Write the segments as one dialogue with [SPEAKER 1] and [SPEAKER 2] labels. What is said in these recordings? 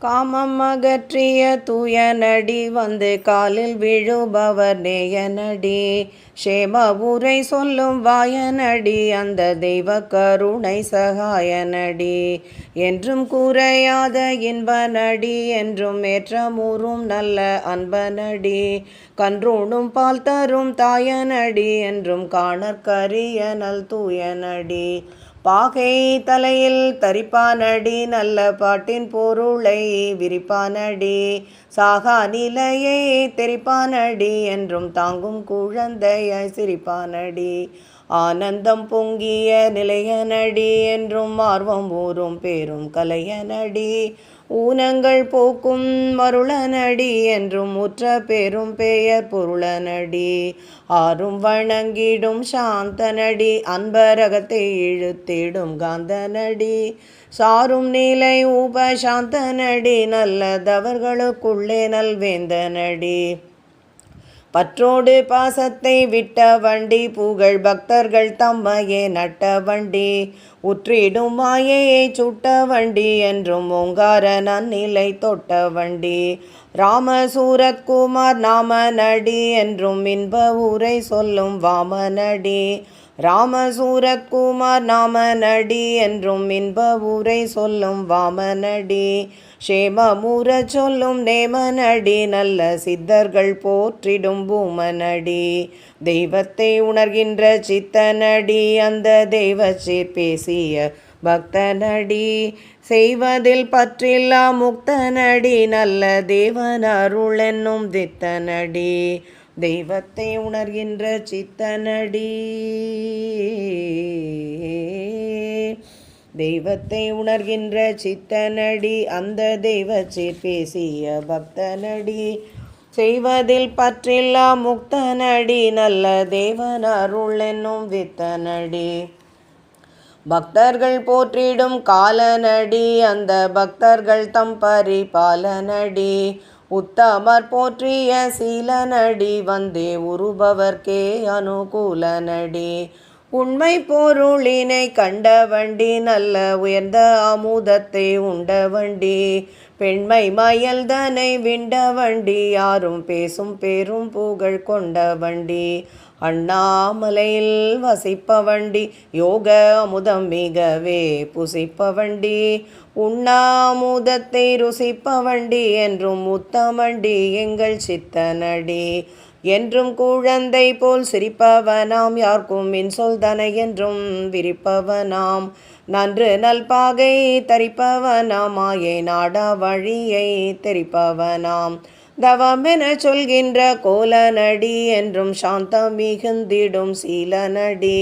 [SPEAKER 1] காமம் அகற்றிய தூயனடி வந்து காலில் விழுபவர் நேயனடி. சேம உரை சொல்லும் வாயனடி அந்த தெய்வ கருணை சகாயனடி. என்றும் குறையாத இன்பனடி என்றும் ஏற்றமுறும் நல்ல அன்பனடி. கன்றூணும் பால் தரும் தாயனடி என்றும் காணற்கரிய நல் தூயனடி. பாகை தலையில் தரிப்பானடி நல்ல பாட்டின் பொருளை விரிப்பானடி. சாகா நிலையை தெரிப்பானடி என்றும் தாங்கும் குழந்தையாய் சிரிப்பானடி. ஆனந்தம் பொங்கிய நிலையனடி என்றும் ஆர்வம் ஊறும் பேரும் கலையனடி. ஊனங்கள் போக்கும் மருளனடி என்றும் உற்ற பெரும் பெயர் பொருளனடி. ஆறும் வணங்கிடும் சாந்தனடி அன்பரகத்தை இழுத்திடும் காந்தனடி. சாரும் நிலை உபசாந்தனடி நல்லதவர்களுக்குள்ளே நல்வேந்தனடி. பற்றோடு பாசத்தை விட்ட வண்டி புகழ் பக்தர்கள் தம்மையே நட்ட வண்டி. உற்றிடும் மாயையை சுட்ட வண்டி என்றும் ஓங்கார நன்னிலை தொட்ட வண்டி. ராமசூரத்குமார் நாமனடி என்றும் இன்ப உரை சொல்லும் வாமனடி. ராமசூரத்குமார் நாமனடி என்றும் இன்ப உரை சொல்லும் வாமனடி. சேமமுற சொல்லும் நேமனடி நல்ல சித்தர்கள் போற்றிடும் பூமனடி. தெய்வத்தை உணர்கின்ற சித்தனடி அந்த தெய்வச்சீர் பேசிய பக்தனடி. செய்வதில் பற்றில்லா முக்தனடி நல்ல தேவன் அருள் என்னும் தித்தனடி. தெய்வத்தை உணர்கின்ற சித்தனடி. தெய்வத்தை உணர்கின்ற சித்தனடி அந்த தெய்வச்சீர் பேசிய பக்தனடி. செய்வதில் பற்றில்லா முக்தனடி நல்ல தேவன் அருள் என்னும் வித்தனடி. பக்தர்கள் போற்றிடும் காலனடி அந்த பக்தர்கள் தம் பரிபாலனடி. உத்தமர் போற்றிய சீலனடி வந்தே உருபவர்க்கே அனுகூலனடி. உண்மை பொருளினை கண்ட வண்டி நல்ல உயர்ந்த அமுதத்தை உண்ட வண்டி. பெண்மை மயல்தனை விண்ட வண்டி யாரும் பேசும் பெரும் புகழ் கொண்ட வண்டி. அண்ணாமலையில் வசிப்ப வண்டி யோக அமுதம் மிகவே புசிப்ப வண்டி. உண்ணாமுதத்தை ருசிப்ப வண்டி என்றும் உத்தமண்டி எங்கள் சித்தனடி. என்றும் குழந்தை போல் சிரிப்பவனாம் யார்க்கும் இன்சொல் தனை என்றும் விரிப்பவனாம். நன்று நல்பாகை தரிப்பவனாம் மாயை நாடா வழியை தெரிப்பவனாம். தவமென சொல்கின்ற கோலனடி என்றும் சாந்தம் மிகுந்திடும் சீலனடி.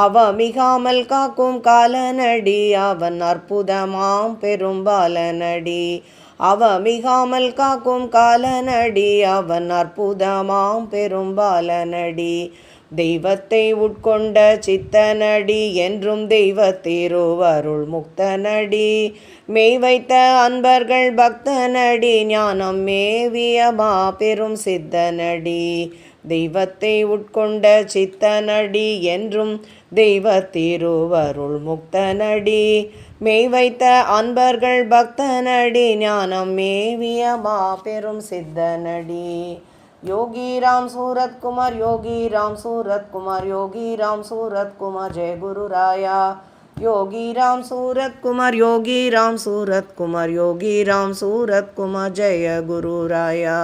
[SPEAKER 1] அவமிகாமல் காக்கும் காலனடி அவன் அற்புதமாம் பெரும்பாலனடி. அவமிகாமல் காக்கும் காலனடி அவன் அற்புதமாம் பெரும்பாலனடி. தெய்வத்தை உட்கொண்ட சித்தனடி என்றும் தெய்வ திருவருள் முக்தனடி. மெய் வைத்த அன்பர்கள் பக்தனடி ஞானம் மேவிய மாபெரும் சித்தனடி. தெய்வத்தை உட்கொண்ட சித்தனடி என்றும் தெய்வ திருவருள் முக்தனடி. மெய் வைத்த அன்பர்கள் பக்தனடி ஞானம் மேவிய மாபெரும் சித்தனடி. योगी राम सूरत कुमार योगी राम सूरत कुमार योगी राम सूरत कुमार जय गुरु राया. योगी राम सूरत कुमार योगी राम सूरत कुमार योगी राम सूरत कुमार जय गुरु राया.